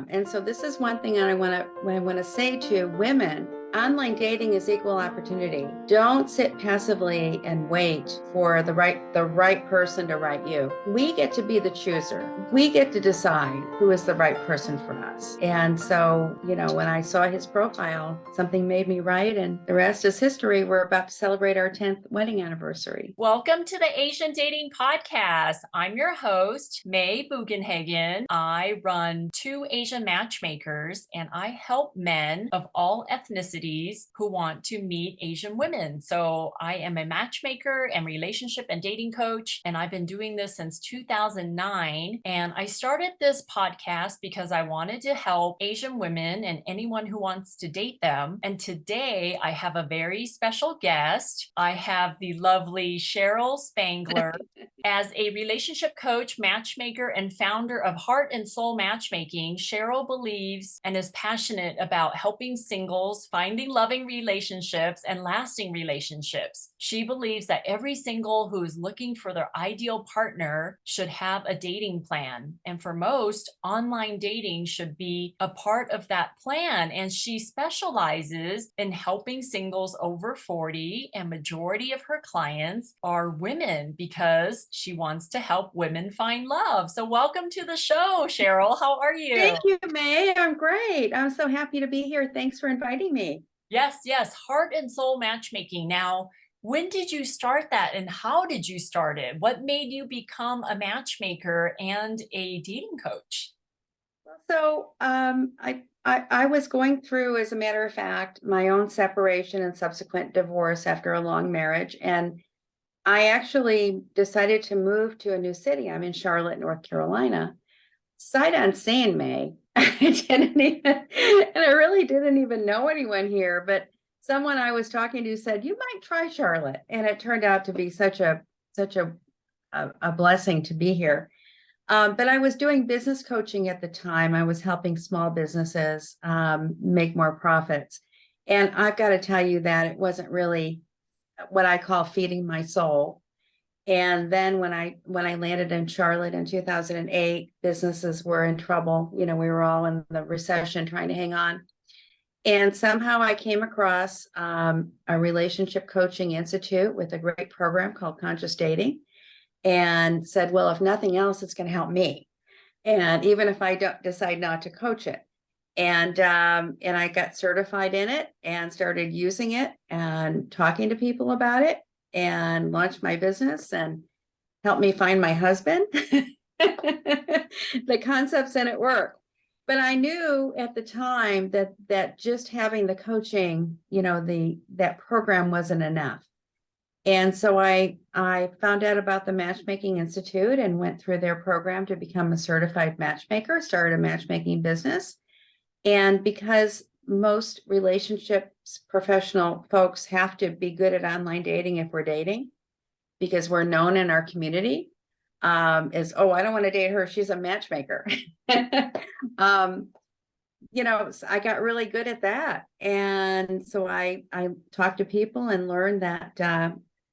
And so this is one thing I want to say to women. Online dating is equal opportunity. Don't sit passively and wait for the right person to write you. We get to be the chooser. We get to decide who is the right person for us. And so, when I saw his profile, something made me write, and the rest is history. We're about to celebrate our 10th wedding anniversary. Welcome to the Asian Dating Podcast. I'm your host, May Bugenhagen. I run 2 Asian matchmakers, and I help men of all ethnicities who want to meet Asian women. So I am a matchmaker and relationship and dating coach, and I've been doing this since 2009. And I started this podcast because I wanted to help Asian women and anyone who wants to date them. And today I have a very special guest. I have the lovely Sheryl Splanger. As a relationship coach, matchmaker, and founder of Heart&Soul Matchmaking, Sheryl believes and is passionate about helping singles finding loving relationships and lasting relationships. She believes that every single who is looking for their ideal partner should have a dating plan. And for most, online dating should be a part of that plan. And she specializes in helping singles over 40, and majority of her clients are women because she wants to help women find love. So welcome to the show, Sheryl. How are you? Thank you, May. I'm great. I'm so happy to be here. Thanks for inviting me. Yes. Heart&Soul Matchmaking. Now, when did you start that and how did you start it? What made you become a matchmaker and a dating coach? So I was going through, as a matter of fact, my own separation and subsequent divorce after a long marriage. And I actually decided to move to a new city. I'm in Charlotte, North Carolina. Sight unseen, May. I really didn't even know anyone here, but someone I was talking to said, you might try Charlotte. And it turned out to be such a blessing to be here. But I was doing business coaching at the time. I was helping small businesses make more profits. And I've got to tell you that it wasn't really what I call feeding my soul. And then when I landed in Charlotte in 2008, businesses were in trouble. We were all in the recession trying to hang on. And somehow I came across a relationship coaching institute with a great program called Conscious Dating, and said, well, if nothing else, it's going to help me. And even if I don't decide not to coach it. And I got certified in it and started using it and talking to people about it and launched my business and helped me find my husband. The concepts in it work. But I knew at the time that just having the coaching, that program wasn't enough. And so I found out about the Matchmaking Institute and went through their program to become a certified matchmaker, started a matchmaking business. And because most relationships professional folks have to be good at online dating if we're dating, because we're known in our community as, oh, I don't want to date her, she's a matchmaker. So I got really good at that. And so I talked to people and learned that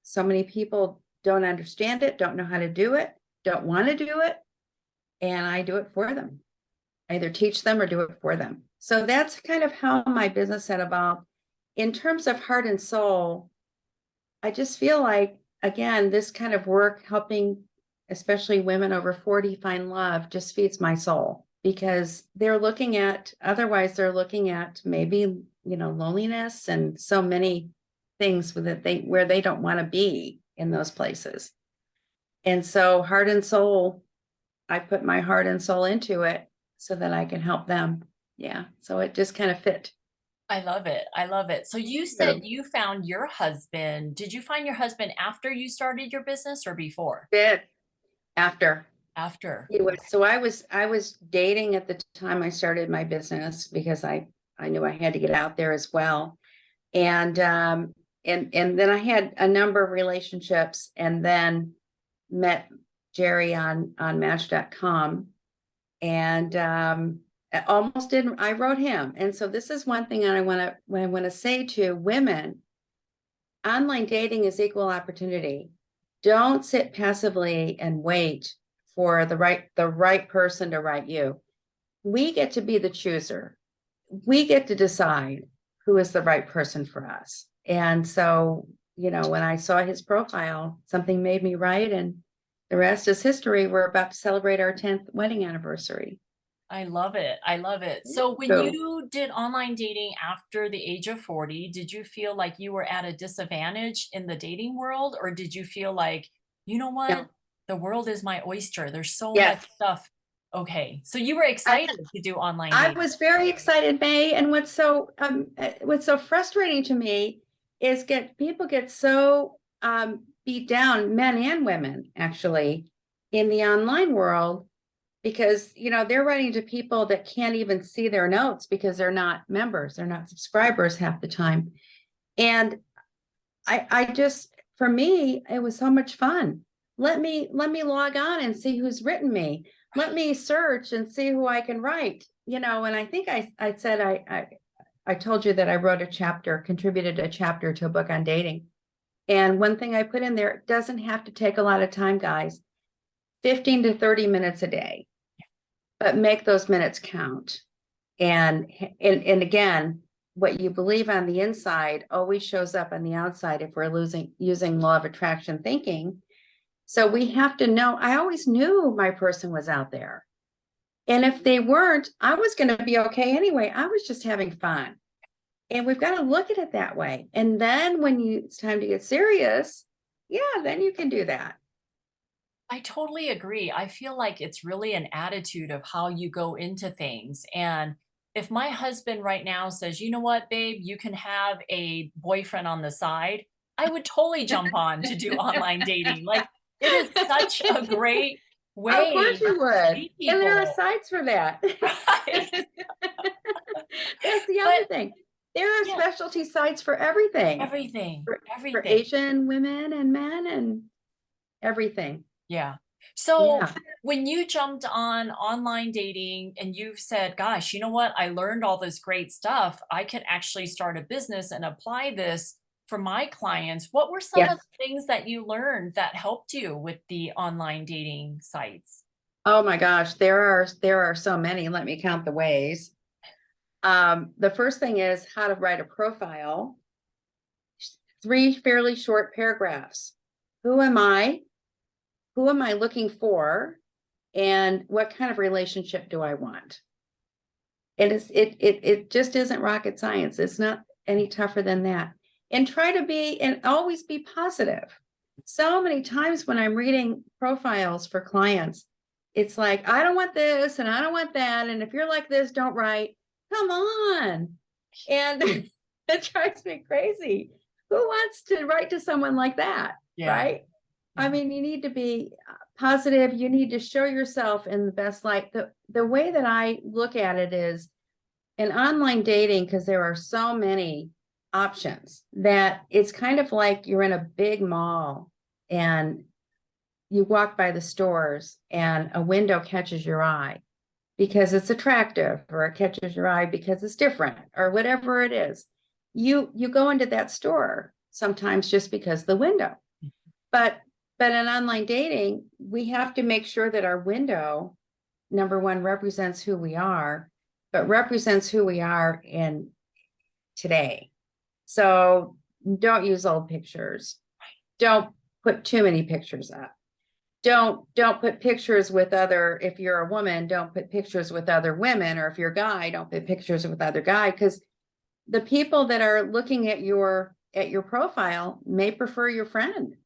so many people don't understand it, don't know how to do it, don't want to do it. And I do it for them. I either teach them or do it for them. So that's kind of how my business had evolved. In terms of heart and soul, I just feel like, again, this kind of work helping, especially women over 40 find love, just feeds my soul, because otherwise they're looking at maybe, loneliness and so many things where they don't want to be in those places. And so heart and soul, I put my heart and soul into it so that I can help them. Yeah. So it just kind of fit. I love it. So you said you found your husband. Did you find your husband after you started your business or before? Did after. After. So I was dating at the time I started my business because I knew I had to get out there as well. And then I had a number of relationships, and then met Jerry on Match.com, and I wrote him. And so this is one thing I want to say to women. Online dating is equal opportunity. Don't sit passively and wait for the right person to write you. we get to be the chooser. We get to decide who is the right person for us. And so, when I saw his profile, something made me right. And the rest is history. We're about to celebrate our 10th wedding anniversary. I love it. I love it. So when So, you did online dating after the age of 40, did you feel like you were at a disadvantage in the dating world? Or did you feel like, you know what? yeah. The world is my oyster. There's so much Yes. stuff. Okay. So you were I, excited to do online I dating. was very excited, May. And what's so frustrating to me is people get so beat down, men and women, actually, in the online world because they're writing to people that can't even see their notes because they're not members, they're not subscribers half the time. And I just, for me, it was so much fun. Let me log on and see who's written me. Let me search and see who I can write. And I think I said I told you that I wrote contributed a chapter to a book on dating. And one thing I put in there, it doesn't have to take a lot of time, guys. 15 to 30 minutes a day, but make those minutes count. And again, what you believe on the inside always shows up on the outside if we're using law of attraction thinking. So we have to know, I always knew my person was out there. And if they weren't, I was going to be okay anyway. I was just having fun. And we've got to look at it that way. And then when it's time to get serious, yeah, then you can do that. I totally agree. I feel like it's really an attitude of how you go into things. And if my husband right now says, you know what, babe, you can have a boyfriend on the side, I would totally jump on to do online dating. Like it is such a great Of course way you to would. meet And there are people. sites for that. Right. That's the other But thing. There are yeah, specialty sites for everything, everything, for everything. Asian women and men and everything. Yeah. So Yeah. when you jumped on online dating and you've said, gosh, you know what? I learned all this great stuff. I could actually start a business and apply this for my clients. What were some of Yes. the things that you learned that helped you with the online dating sites? Oh my gosh, there are so many. Let me count the ways. The first thing is how to write a profile. 3 fairly short paragraphs. Who am I? Who am I looking for? And what kind of relationship do I want? It just isn't rocket science. It's not any tougher than that. And try to be and always be positive. So many times when I'm reading profiles for clients, it's like, I don't want this and I don't want that. And if you're like this, don't write. Come on. And it drives me crazy. Who wants to write to someone like that? Yeah. Right? I mean, you need to be positive. You need to show yourself in the best light. The way that I look at it is in online dating, because there are so many options that it's kind of like you're in a big mall and you walk by the stores and a window catches your eye because it's attractive, or it catches your eye because it's different, or whatever it is. You go into that store sometimes just because the window. But in online dating, we have to make sure that our window, number one, represents who we are, but represents who we are in today. So don't use old pictures. Don't put too many pictures up. Don't put pictures with other, if you're a woman, don't put pictures with other women, or if you're a guy, don't put pictures with other guy, because the people that are looking at your profile may prefer your friend.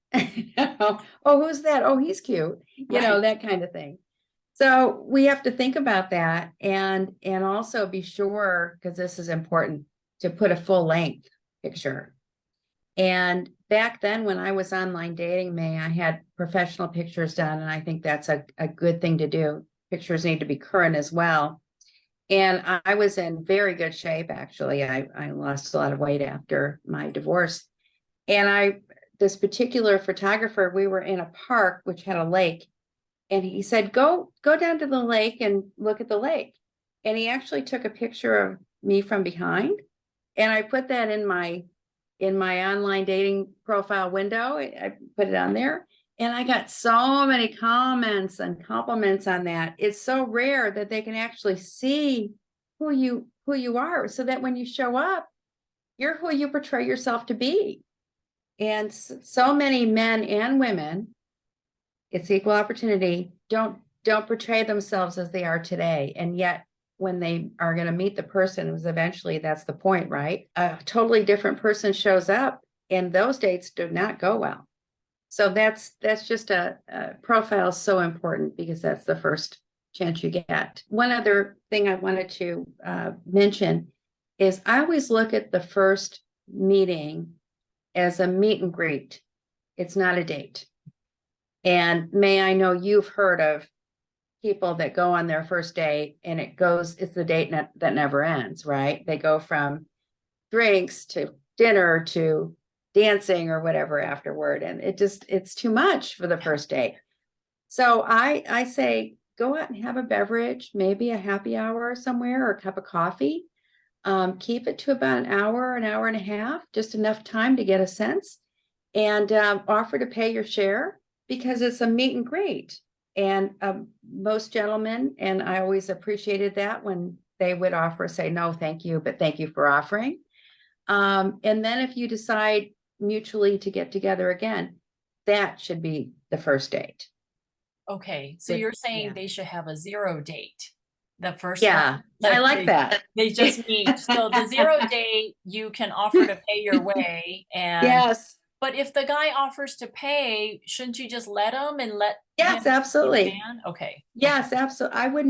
Oh, who's that? Oh, he's cute. Right. That kind of thing. So we have to think about that, and also be sure, because this is important, to put a full length picture. And back then when I was online dating, May, I had professional pictures done, and I think that's a good thing to do. Pictures need to be current as well. And I was in very good shape, actually. I lost a lot of weight after my divorce. And this particular photographer, we were in a park which had a lake, and he said, go down to the lake and look at the lake. And he actually took a picture of me from behind, and I put that in my online dating profile window. I put it on there, And I got so many comments and compliments on that. It's so rare that they can actually see who you are, so that when you show up, you're who you portray yourself to be. And so many men and women, it's equal opportunity, don't portray themselves as they are today. And yet when they are going to meet the person, was eventually, that's the point, right? A totally different person shows up, and those dates do not go well. So that's just a profile is so important, because that's the first chance you get. One other thing I wanted to mention is I always look at the first meeting as a meet and greet. It's not a date. And I know you've heard of people that go on their first date and it's the date that never ends, right? They go from drinks to dinner to dancing or whatever afterward. And it's too much for the first date. So I say, go out and have a beverage, maybe a happy hour somewhere, or a cup of coffee. Keep it to about an hour and a half, just enough time to get a sense, and offer to pay your share, because it's a meet and greet. And most gentlemen, and I always appreciated that when they would offer, say, no, thank you, but thank you for offering. And then if you decide mutually to get together again, that should be the first date. Okay. So you're saying they should have a 0 date. The first one. I like that. They just meet. So the 0 date, you can offer to pay your way. And yes. But if the guy offers to pay, shouldn't you just let him and let Yes, him absolutely. Okay. Yes, absolutely. I would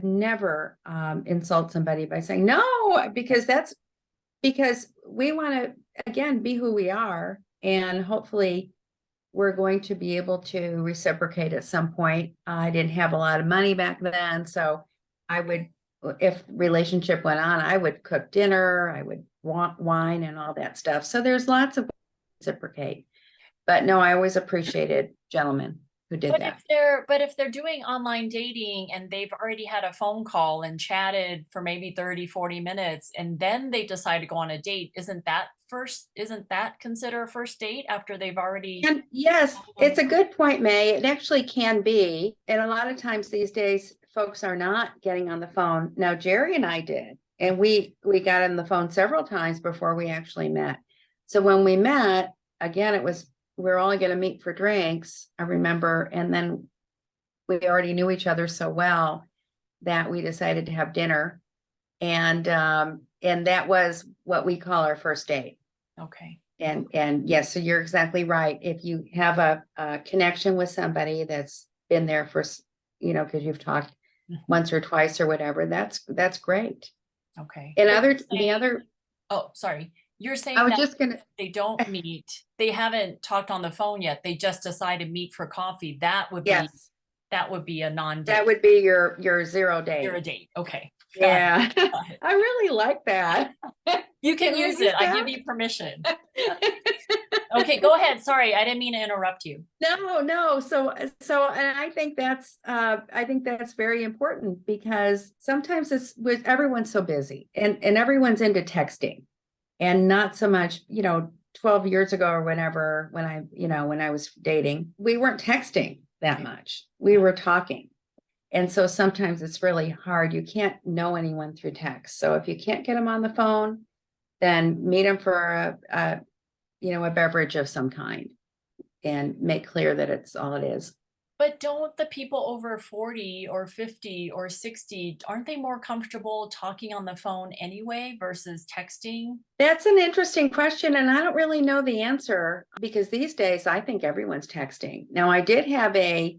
never insult somebody by saying no, because we want to, again, be who we are, and hopefully we're going to be able to reciprocate at some point. I didn't have a lot of money back then, so if relationship went on, I would cook dinner, I would want wine and all that stuff. So there's lots of reciprocate. But no, I always appreciated gentlemen who did that. If they're doing online dating and they've already had a phone call and chatted for maybe 30, 40 minutes, and then they decide to go on a date, isn't that consider a first date after they've already? And yes, it's a good point, May. It actually can be. And a lot of times these days, folks are not getting on the phone. Now, Jerry and I did, and we got on the phone several times before we actually met. So when we met, again, we're only going to meet for drinks, I remember. And then we already knew each other so well that we decided to have dinner. And that was what we call our first date. Okay. And yes, so you're exactly right. If you have a connection with somebody that's been there for, because you've talked once or twice or whatever, that's great. Okay. And oh, sorry. You're saying I was just gonna, they don't meet, they haven't talked on the phone yet. They just decide to meet for coffee. That would be a non-date. That would be your 0 date. 0 date. Okay. Yeah. I really like that. You can use it. I give you permission. Okay, go ahead. Sorry, I didn't mean to interrupt you. No. So, and I think that's very important, because sometimes everyone's so busy and everyone's into texting, and not so much, 12 years ago or whenever, when I was dating, we weren't texting that much. We were talking. And so sometimes it's really hard. You can't know anyone through text. So if you can't get them on the phone, then meet them for a beverage of some kind, and make clear that it's all it is. But don't the people over 40 or 50 or 60, aren't they more comfortable talking on the phone anyway versus texting? That's an interesting question, and I don't really know the answer, because these days I think everyone's texting. Now, I did have a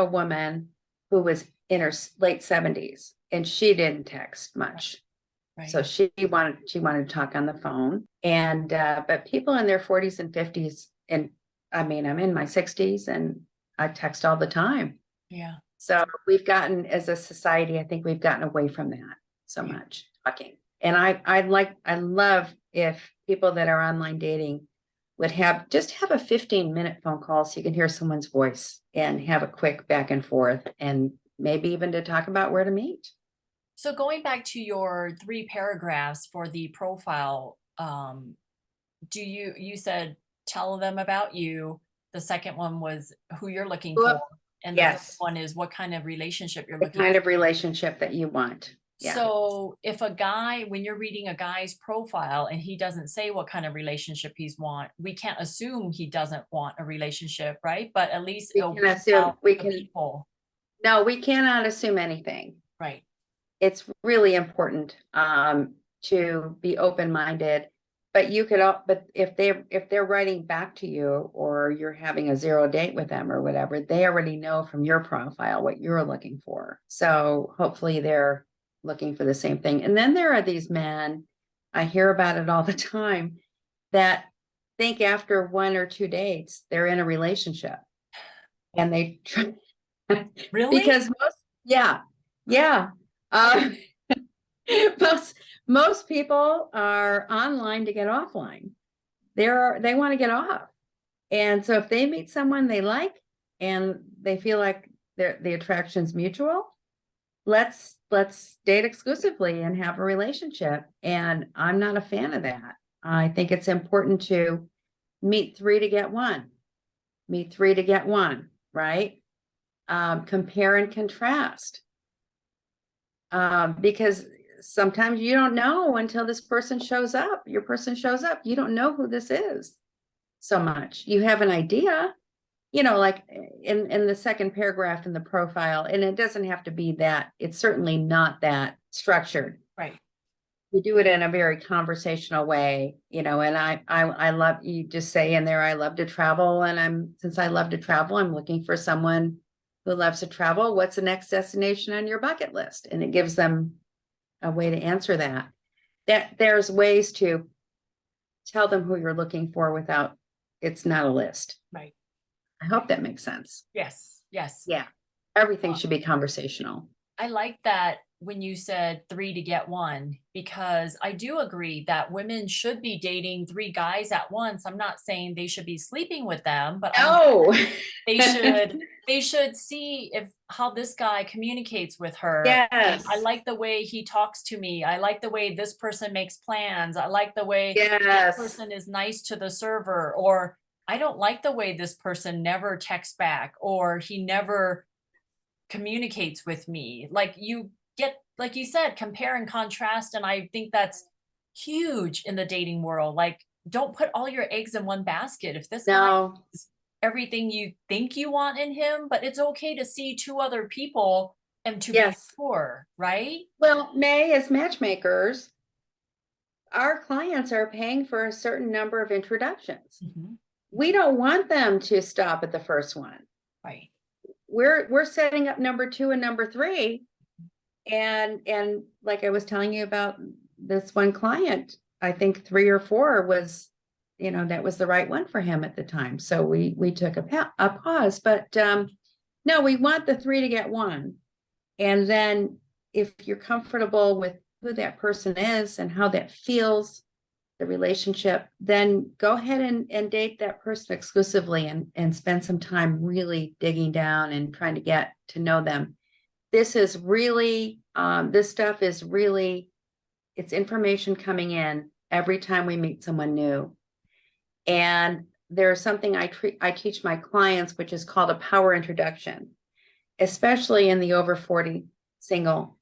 woman who was in her late 70s, and she didn't text much. Right. So she wanted to talk on the phone. And but people in their 40s and 50s, and I mean, I'm in my 60s and I text all the time. Yeah. So we've gotten, as a society, I think we've gotten away from that so much talking. And I love if people that are online dating would have a 15-minute phone call, so you can hear someone's voice and have a quick back and forth, and maybe even to talk about where to meet. So going back to your 3 paragraphs for the profile, you said tell them about you. The second one was who you're looking Whoop. for. And the third Yes, one is what kind of relationship you're the looking kind for. of relationship that you want. Yeah. So if a guy, when you're reading a guy's profile and he doesn't say what kind of relationship he's want, we can't assume he doesn't want a relationship, right? But at least We it'll can weed assume, out we the can, people. no, we cannot assume anything. Right. It's really important to be open-minded, but if they're writing back to you, or you're having a zero date with them or whatever, they already know from your profile what you're looking for. So hopefully they're looking for the same thing. And then there are these men, I hear about it all the time, that think after 1 or 2 dates they're in a relationship, and they try Really? because yeah. Um, most people are online to get offline. They want to get off. And so if they meet someone they like and they feel like the attraction's mutual, let's date exclusively and have a relationship. And I'm not a fan of that. I think it's important to meet 3 to get 1. Meet 3 to get 1, right? Compare and contrast. Because sometimes you don't know until this person shows up. Your person shows up. You don't know who this is so much. You have an idea, like in the second paragraph in the profile, and it doesn't have to be that. It's certainly not that structured. Right. You do it in a very conversational way, and I love, you just say in there, I love to travel. And since I love to travel, I'm looking for someone who loves to travel. What's the next destination on your bucket list? And it gives them a way to answer that. There's ways to tell them who you're looking for without, it's not a list. Right. I hope that makes sense. Yes. Yes. Yeah. Everything should be conversational. I like that when you said 3 to get 1, because I do agree that women should be dating 3 guys at once. I'm not saying they should be sleeping with them, but No. they should see how this guy communicates with her. Yes. I like the way he talks to me. I like the way this person makes plans. I like the way Yes. this person is nice to the server, or I don't like the way this person never texts back, or he never communicates with me. Like you said, compare and contrast. And I think that's huge in the dating world. Like, don't put all your eggs in one basket. If this guy is everything you think you want in him, but it's okay to see 2 other people and to be sure, right? Well, May, as matchmakers, our clients are paying for a certain number of introductions. Mm-hmm. We don't want them to stop at the first one. Right. We're setting up number 2 and number 3. And like I was telling you about this one client, I think 3 or 4 was, that was the right one for him at the time. So we took a pause, but no, we want the 3 to get 1. And then if you're comfortable with who that person is and how that feels, the relationship, then go ahead and date that person exclusively and spend some time really digging down and trying to get to know them. This is really, this stuff is really, it's information coming in every time we meet someone new. And there's something I teach my clients, which is called a power introduction, especially in the over 40 single.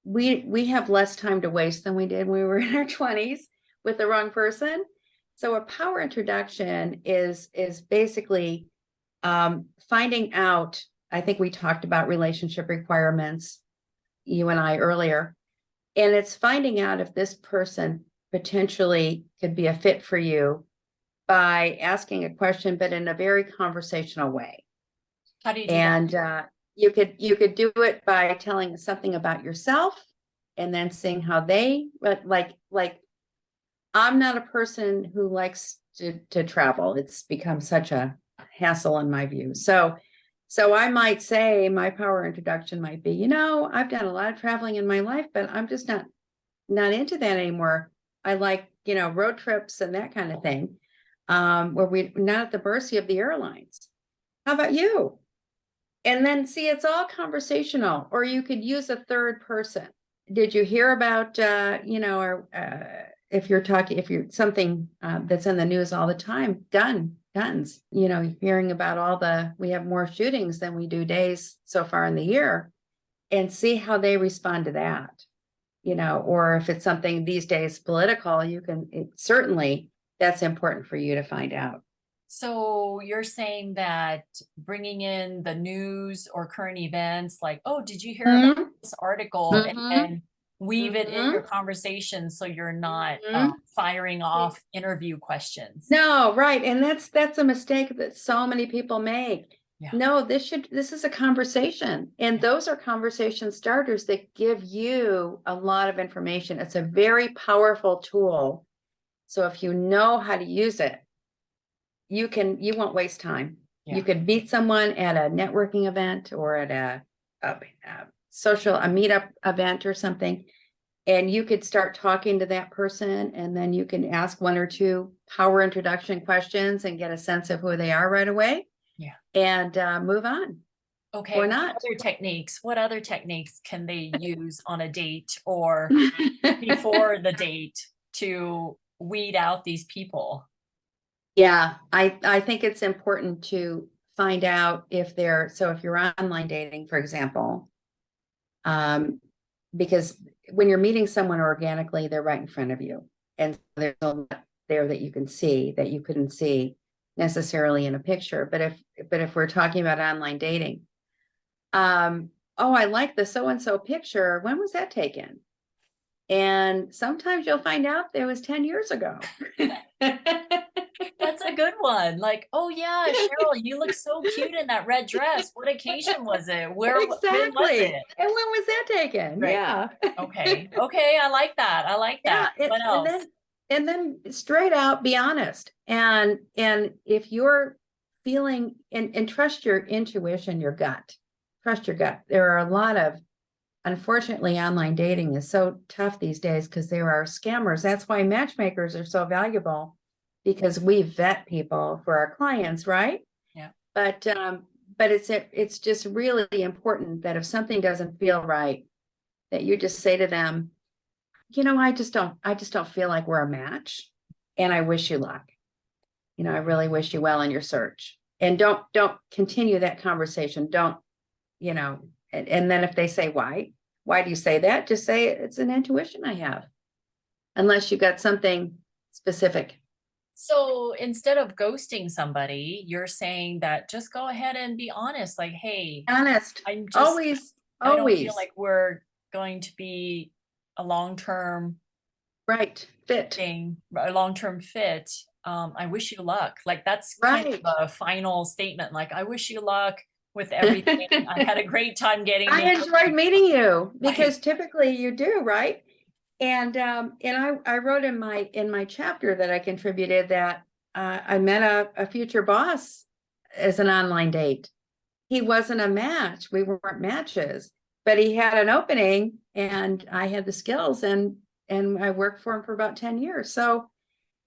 We have less time to waste than we did when we were in our 20s with the wrong person. So a power introduction is basically finding out. I think we talked about relationship requirements, you and I, earlier, and it's finding out if this person potentially could be a fit for you by asking a question, but in a very conversational way. How do you do that? And you could do it by telling something about yourself, and then seeing how they, like I'm not a person who likes to travel. It's become such a hassle in my view. So I might say my power introduction might be, I've done a lot of traveling in my life, but I'm just not into that anymore. I like, road trips and that kind of thing, where we're not at the mercy of the airlines. How about you? And then see, it's all conversational, or you could use a third person. Did you hear about, if you're something that's in the news all the time, guns, hearing about we have more shootings than we do days so far in the year, and see how they respond to that, or if it's something these days political, certainly that's important for you to find out. So you're saying that bringing in the news or current events, like, oh, did you hear about this article? And weave it in your conversation so you're not firing off interview questions. No, right. And that's a mistake that so many people make. Yeah. No, this is a conversation. And those are conversation starters that give you a lot of information. It's a very powerful tool. So if you know how to use it, you won't waste time. Yeah. You could meet someone at a networking event or at a meetup event or something, and you could start talking to that person, and then you can ask one or two power introduction questions and get a sense of who they are right away. Yeah. And move on. Okay. Or not. What other techniques can they use on a date or before the date to weed out these people? Yeah, I think it's important to find out if you're online dating, for example, because when you're meeting someone organically, they're right in front of you. And there's a lot there that you can see that you couldn't see necessarily in a picture. But if we're talking about online dating, oh, I like the so-and-so picture. When was that taken? And sometimes you'll find out it was 10 years ago. That's a good one. Like, oh yeah, Sheryl, you look so cute in that red dress. What occasion was it? When was it? And when was that taken? Right. Yeah. Okay. I like that. Yeah. What else? And then straight out, be honest. And if you're feeling and trust your intuition, your gut, trust your gut. There are a lot of, unfortunately, online dating is so tough these days because there are scammers. That's why matchmakers are so valuable, because we vet people for our clients, right? Yeah. But it's just really important that if something doesn't feel right, that you just say to them, I just don't feel like we're a match, and I wish you luck. I really wish you well in your search. And don't continue that conversation. Don't, and then if they say, why do you say that? Just say it's an intuition I have, unless you got something specific. So instead of ghosting somebody, you're saying that just go ahead and be honest. Like, hey, honest. I don't feel like we're going to be a long-term fit thing, a long-term fit. I wish you luck. Like, that's right. Kind of a final statement. Like, I wish you luck with everything. I had a great time I enjoyed meeting you, because right. Typically you do, right? And I wrote in my chapter that I contributed that I met a future boss as an online date. He wasn't a match. We weren't matches, but he had an opening, and I had the skills, and I worked for him for about 10 years. So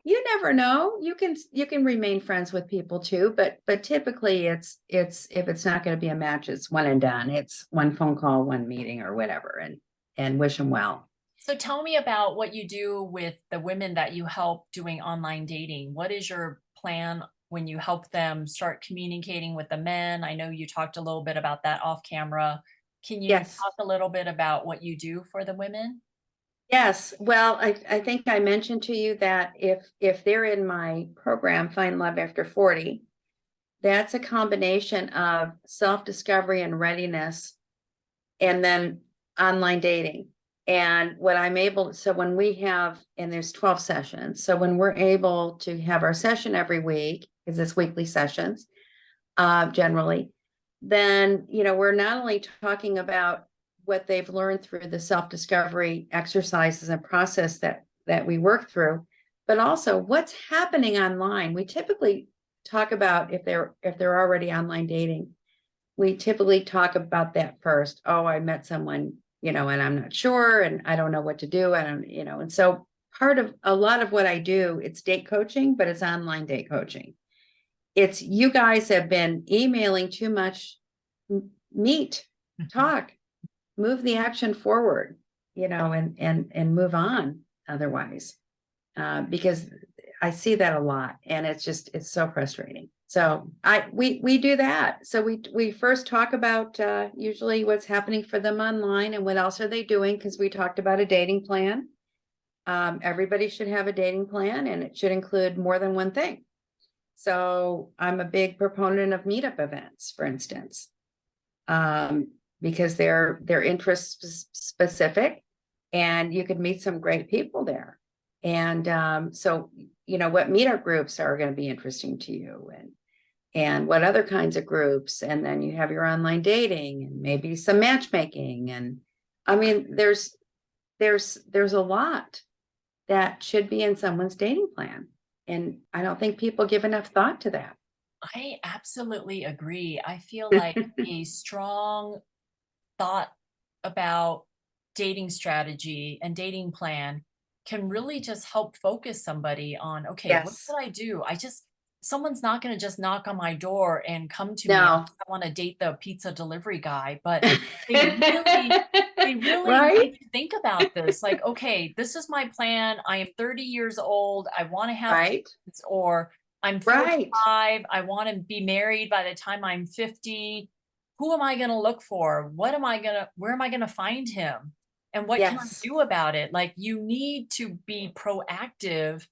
you never know. You can remain friends with people too, but typically it's if it's not going to be a match, it's one and done. It's one phone call, one meeting, or whatever, and wish them well. So tell me about what you do with the women that you help doing online dating. What is your plan when you help them start communicating with the men? I know you talked a little bit about that off camera. Can you talk a little bit about what you do for the women? Yes. Well, I think I mentioned to you that if they're in my program, Find Love After 40, that's a combination of self-discovery and readiness, and then online dating. And what I'm able, so when we have, and there's 12 sessions. So when we're able to have our session every week, because it's weekly sessions, generally, then, we're not only talking about what they've learned through the self-discovery exercises and process that we work through, but also what's happening online. We typically talk about if they're already online dating, we typically talk about that first. Oh, I met someone, and I'm not sure, and I don't know what to do. I don't, and so a lot of what I do, it's date coaching, but it's online date coaching. It's, you guys have been emailing too much. Meet, talk, move the action forward, and move on otherwise. because I see that a lot, and it's so frustrating. So we do that. So we first talk about usually what's happening for them online and what else are they doing, because we talked about a dating plan. Everybody should have a dating plan, and it should include more than one thing. So I'm a big proponent of meetup events, for instance, because they're interest specific, and you could meet some great people there. And so, what meetup groups are going to be interesting to you, and what other kinds of groups. And then you have your online dating and maybe some matchmaking. And I mean, there's a lot that should be in someone's dating plan. And I don't think people give enough thought to that. I absolutely agree. I feel like a strong thought about dating strategy and dating plan can really just help focus somebody on, okay, what Yes. should I do? Someone's not going to just knock on my door and come to me. No. I want to date the pizza delivery guy, but they really, they really Right? need to think about this. Like, okay, this is my plan. I am 30 years old. I want to have Right. kids, or I'm Right. 45. I want to be married by the time I'm 50. Who am I going to look for? Where am I going to find him? And what can I Yes. do about it? Like, you need to be proactive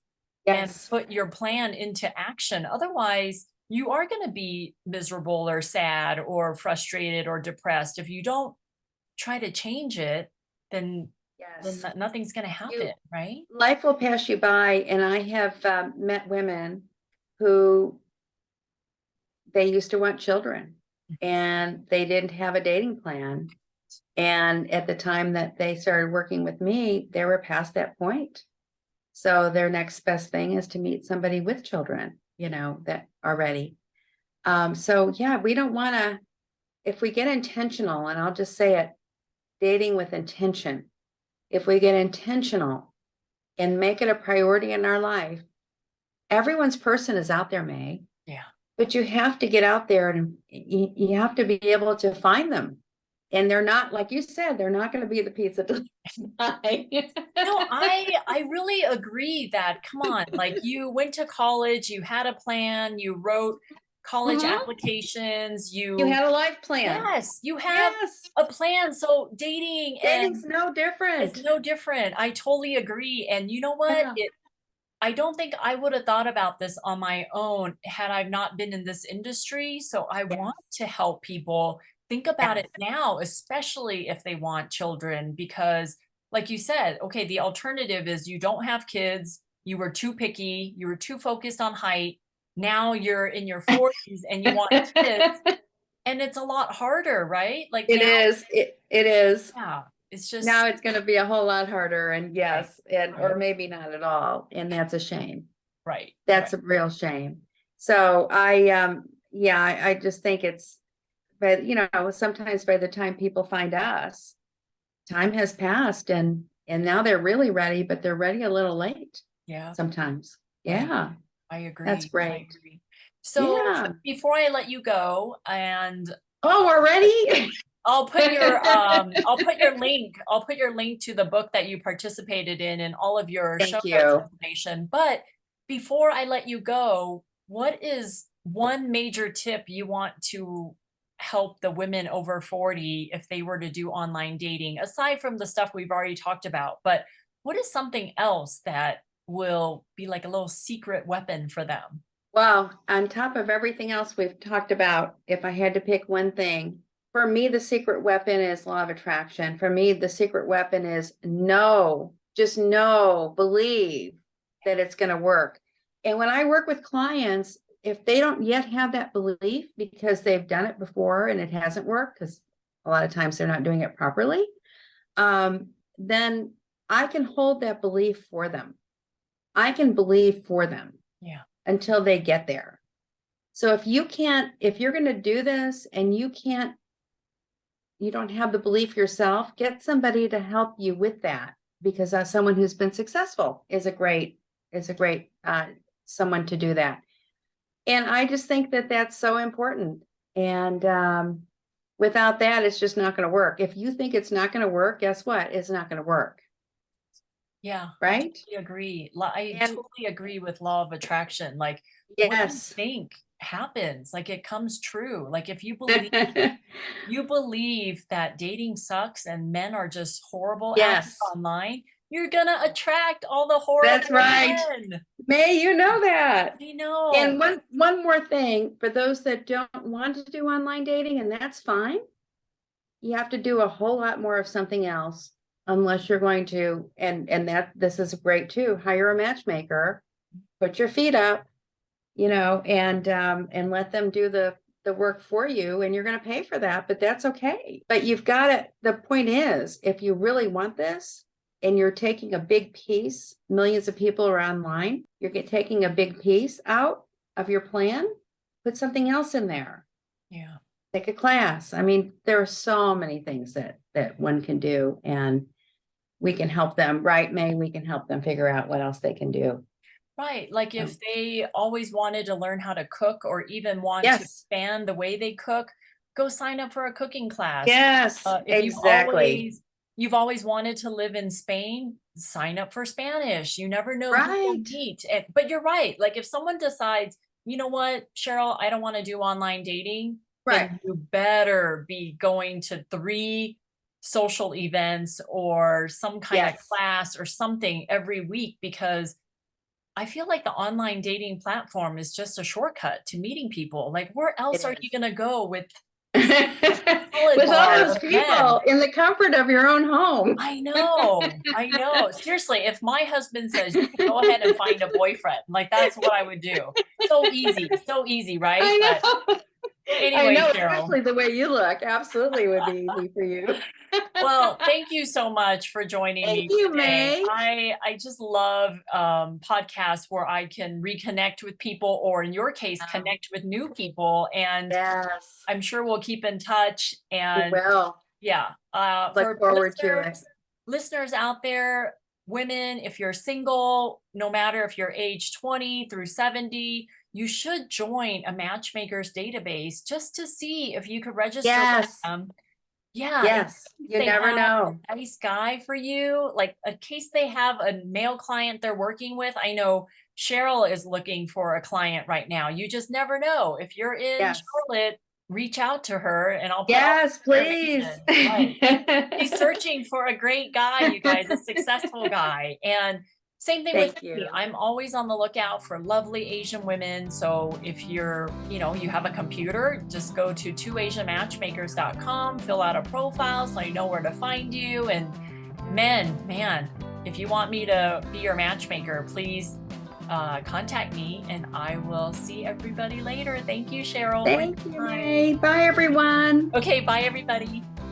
and Yes. put your plan into action. Otherwise, you are going to be miserable or sad or frustrated or depressed. If you don't try to change it, then Yes. nothing's going to happen, right? Life will pass you by. And I have met women who they used to want children, and they didn't have a dating plan. And at the time that they started working with me, they were past that point. So their next best thing is to meet somebody with children, that are ready. So yeah, we don't want to, if we get intentional, and I'll just say it, dating with intention. If we get intentional and make it a priority in our life, everyone's person is out there, May. Yeah. But you have to get out there, and you have to be able to find them. And they're not, like you said, they're not going to be the pizza guy. No, I really agree that, come on, like, you went to college, you had a plan, you wrote college Mhm. applications, You had a life plan. yes, you have Yes. a plan. So dating Dating's and no is different. no different. I totally agree. And you know what? Yeah. I don't think I would have thought about this on my own had I not been in this industry. So I Yes. want to help people think about Yes. it now, especially if they want children, because, like you said, okay, the alternative is you don't have kids, you were too picky, you were too focused on height. Now you're in your 40s and you want kids, and it's a lot harder, right? Like It now, is. It is. yeah, it's Now just it's going to be a whole lot harder, and right, yes, and right, or maybe not at all. And that's a shame. right, right. That's a real shame. So yeah, I just think it's, but sometimes by the time people find us, time has passed, and now they're really ready, but they're ready a little late Yeah, sometimes. right. Yeah, I that's agree. I great. agree. So Yeah. before I let you go, and Oh, we're ready? I'll put your link to the book that you participated in and all of your show Thank notes you. information. But before I let you go, what is one major tip you want to help the women over 40 if they were to do online dating, aside from the stuff we've already talked about? But what is something else that will be like a little secret weapon for them? Well, on top of everything else we've talked about, if I had to pick one thing, for me, the secret weapon is law of attraction. For me, the secret weapon is know, just know, believe that it's going to work. And when I work with clients, if they don't yet have that belief because they've done it before and it hasn't worked, because a lot of times they're not doing it properly, then I can hold that belief for them. I can believe for them Yeah. until they get there. So if you're going to do this and you don't have the belief yourself, get somebody to help you with that, because someone who's been successful is a great someone to do that. And I just think that that's so important. And without that, it's just not going to work. If you think it's not going to work, guess what? It's not going to work. Yeah, I right? totally agree. I And totally agree with law of attraction. Like what you yes. think happens, like it comes true. Like if you believe that dating sucks and men are just horrible at it Yes, online, you're gonna attract all the that's horrible right. men. May, you know that. I know. And one more thing for those that don't want to do online dating, and that's fine. You have to do a whole lot more of something else unless you're going to, and that this is great too, hire a matchmaker, put your feet up, and let them do the work for you, and you're going to pay for that, but that's okay. But you've got it. The point is, if you really want this and you're taking a big piece, millions of people are online, taking a big piece out of your plan, put something else in there. Yeah. Take a class. I mean, there are so many things that one can do, and we can help them, right, May? We can help them figure out what else they can do. Right. Like if they always wanted to learn how to cook or even want to Yes. expand the way they cook, go sign up for a cooking class. Yes, If exactly. you've always wanted to live in Spain, sign up for Spanish. You never know who you'll Right. meet. But you're right. Like if someone decides, you know what, Cheryl, I don't want to do online dating, Right. then you better be going to 3 social events or some kind of Yes. class or something every week, because I feel like the online dating platform is just a shortcut to meeting people. Like, where It else are you is. gonna go with this salad With all bar those of men? people in the comfort of your own home. I know, I know. Seriously, if my husband says, "You can go ahead and find a boyfriend," like, that's what I would do. So easy, right? I But know. I anyway, know, Cheryl, especially the way you look. Absolutely would be easy for you. well, thank you so much for joining Thank me you, today. May. I just love podcasts where I can reconnect with people, or in your case, Um, connect with new people. And yes, I'm sure we'll keep in touch. we And will. yeah, Look for forward to it. listeners out there, women, if you're single, no matter if you're age 20 through 70, you should join a matchmaker's database just to see if you could register with Yes, them. Yeah, in yes. case You they never have know. a nice guy for you, like in case they have a male client they're working with. I know Cheryl is looking for a client right now. You just never know. If you're in Yes. Charlotte, reach out to her and I'll put all Yes, the please. information. Right. She's searching for a great guy, you guys, a successful guy. And same thing with Thank you. me. I'm always on the lookout for lovely Asian women. So if you have a computer, just go to twoasianmatchmakers.com, fill out a profile so I know where to find you. And man, if you want me to be your matchmaker, please contact me and I will see everybody later. Thank you, Cheryl. Thank you, May. Bye, everyone. Okay, bye everybody.